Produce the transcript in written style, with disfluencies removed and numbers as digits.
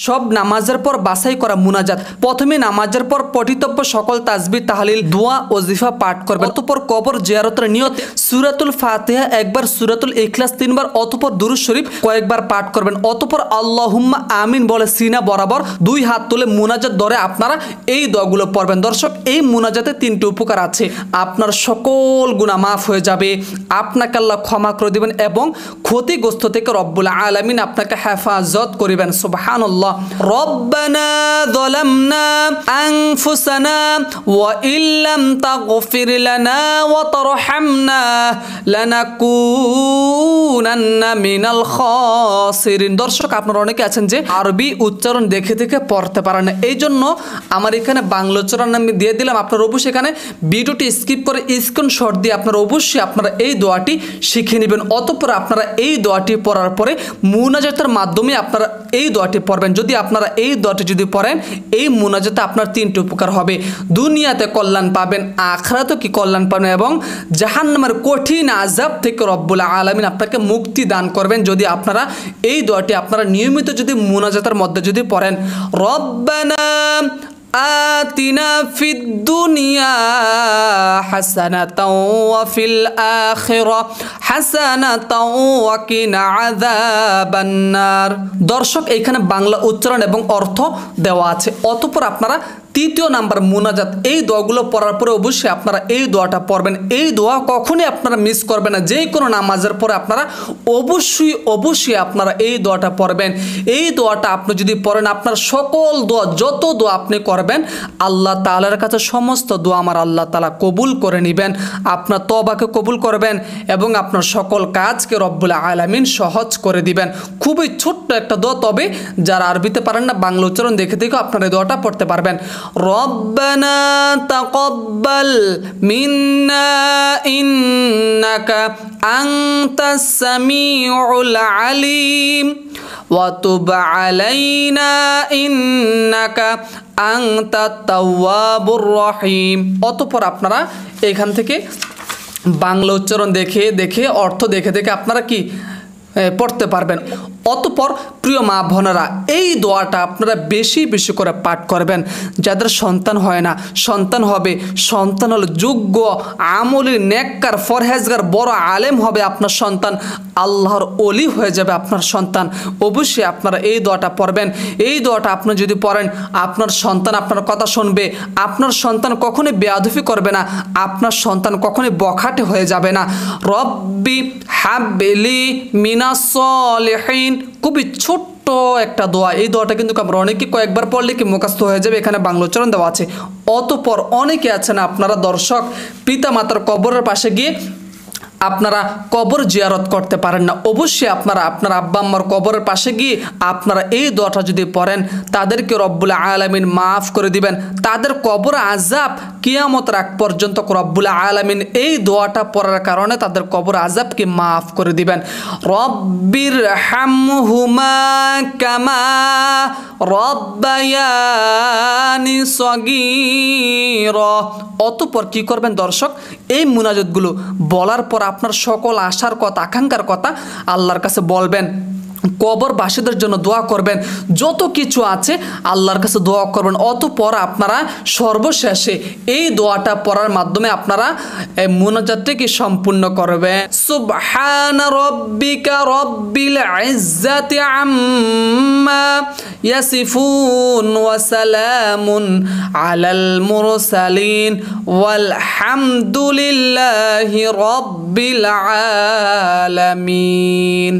সব নামাজের পর বাছাই করা মুনাজাত। প্রথমে নামাজের পর পঠিতব্য সকল তাসবিহ তাহলিল দোয়া ওজিফা পাঠ করবেন। অতঃপর কবর জিয়ারতের নিয়তে সূরাতুল ফাতিহা একবার, সূরাতুল ইখলাস 3 বার, অতঃপর দুরূদ শরীফ কয়েকবার পাঠ করবেন। অতঃপর আল্লাহুম্মা আমিন বলে সিনা বরাবর 2 হাত তুলে মুনাজাত ধরে আপনারা এই দোয়াগুলো পড়বেন। দর্শক, এই মুনাজাতে 3টি উপকার আছে। আপনার সকল গুনাহ মাফ হয়ে যাবে, আপনাকে আল্লাহ ক্ষমা করে দিবেন এবং ক্ষতিগ্রস্ত থেকে রব্বুল আলামিন আপনাকে হেফাজত করিবেন। সুবহানাল্লাহ। ربنا ظلمنا أنفسنا وإن لم تغفر لنا وترحمنا لنكونن من الخاسرين। দর্শক, আপনারা অনেকে আছেন যে আরবি উচ্চারণ দেখে দেখে পড়তে পারেন না, এই জন্য আমার এখানে বাংলা উচ্চারণ আমি দিয়ে দিলাম। আপনারা অবশ্যই এখানে ভিডিওটি স্কিপ করে স্ক্রিনশট দিয়ে আপনারা অবশ্যই আপনারা এই দোয়াটি শিখে নেবেন। অতঃপর আপনারা এই দোয়াটি পড়ার পরে মুনাজাতের মাধ্যমে আপনারা এই দোয়াটি পড়বেন। যদি আপনারা এই দোয়াটি যদি পড়েন, এই মুনাজাতে আপনার 3টি উপকার হবে। দুনিয়াতে কল্যাণ পাবেন, আখিরাতেও কি কল্যাণ পাবেন এবং জাহান্নামের কঠিন আযাব থেকে রব্বুল আলামিন আপনাকে মুক্তি দান করবেন যদি আপনারা এই দোয়াটি আপনারা নিয়মিত যদি মুনাজাতের মধ্যে যদি পড়েন। রব্বানা آتنا في الدنيا حسنة وفي الآخرة حسنة وقنا عذاب النار। দর্শক, এখানে বাংলা উচ্চারণ এবং অর্থ দেওয়া আছে। অতঃপর আপনারা 3য় নাম্বার মুনাজাত, এই দোয়াগুলো পড়ার পরে অবশ্যই আপনারা এই দোয়াটা পড়বেন। এই দোয়া কখনোই আপনারা মিস করবেন না। যে কোনো নামাজের পরে আপনারা অবশ্যই আপনারা এই দোয়াটা পড়বেন। এই দোয়াটা আপনি যদি পড়েন, আপনার সকল দোয়া, যত দোয়া আপনি করবেন, আল্লাহ তাআলার কাছে সমস্ত দোয়া আমার আল্লাহ তাআলা কবুল করে নেবেন। আপনার তওবাকে কবুল করবেন এবং আপনার সকল কাজকে রব্বুল আলামিন সহজ করে দিবেন। খুবই ছোট্ট একটা দোয়া, তবে যারা আরবিতে পারেন না, বাংলা উচ্চারণ দেখে দেখে আপনারা এই দোয়াটা পড়তে পারবেন। রব্বানা তাকাব্বাল মিন্না ইন্নাকা আনতাস সামিউল আলিম ওয়া তুব আলাইনা ইন্নাকা আনতাত তাওয়াবুর রহিম। অতঃপর আপনারা এখান থেকে বাংলা উচ্চারণ দেখে দেখে অর্থ দেখে দেখে আপনারা কি পড়তে পারবেন। অতঃপর প্রিয় মা বোনেরা, এই দোয়াটা আপনারা বেশি বেশি করে পাঠ করবেন। যাদের সন্তান হয় না, সন্তান হবে, সন্তান হলো যোগ্য আমলি নেককার ফরহেজগার বড় আলেম হবে আপনার সন্তান, আল্লাহর ওলি হয়ে যাবে আপনার সন্তান। অবশ্যই আপনারা এই দোয়াটা পড়বেন। এই দোয়াটা আপনি যদি পড়েন, আপনার সন্তান আপনার কথা শুনবে, আপনার সন্তান কখনোই বেয়াদবি করবে না, আপনার সন্তান কখনোই বখাটে হয়ে যাবে না। রব্বি হাবলি মিনাস সলিহিন, খুবই ছোট্ট একটা দোয়া। এই দোয়াটা কিন্তু আমরা অনেকে কয়েকবার পড়লে কি মুখস্থ হয়ে যাবে, এখানে বাংলা উচ্চারণ দেওয়া আছে। অতঃপর অনেকে আছেন আপনারা দর্শক, পিতা মাতার কবরের পাশে গিয়ে আপনারা কবর জিয়ারত করতে পারেন না। অবশ্যই আপনারা আপনার আব্বা আম্মার কবরের পাশে গিয়ে আপনারা এই দোয়াটা যদি পড়েন, তাদেরকে রব্বুল আলামিন মাফ করে দিবেন। তাদের কবর আযাব কিয়ামত রাত পর্যন্ত রব্বুল আলামিন এই দোয়াটা পড়ার কারণে তাদের কবর আযাবকে মাফ করে দিবেন। রব্বির হামহুমা কামা রব্বায়ানি সগীরা। অতঃপর কি করবেন দর্শক, এই মুনাজাতগুলো বলার পর আপনার সকল আশার কথা, আকাঙ্ক্ষার কথা আল্লাহর কাছে বলবেন। কবরবাসীদের জন্য দোয়া করবেন, যত কিছু আছে আল্লাহর কাছে দোয়া করবেন। অতঃপর আপনারা সর্বশেষে এই দোয়াটা পড়ার মাধ্যমে আপনারা এই মুনাজাতটি সম্পূর্ণ করবেন। সুবহান রাব্বিকা রব্বিল ইজ্জাতি আম্মা ইয়াসিফুন ওয়া সালামুন আলাল মুরসালিন ওয়াল হামদুলিল্লাহি রাব্বিল আলামিন।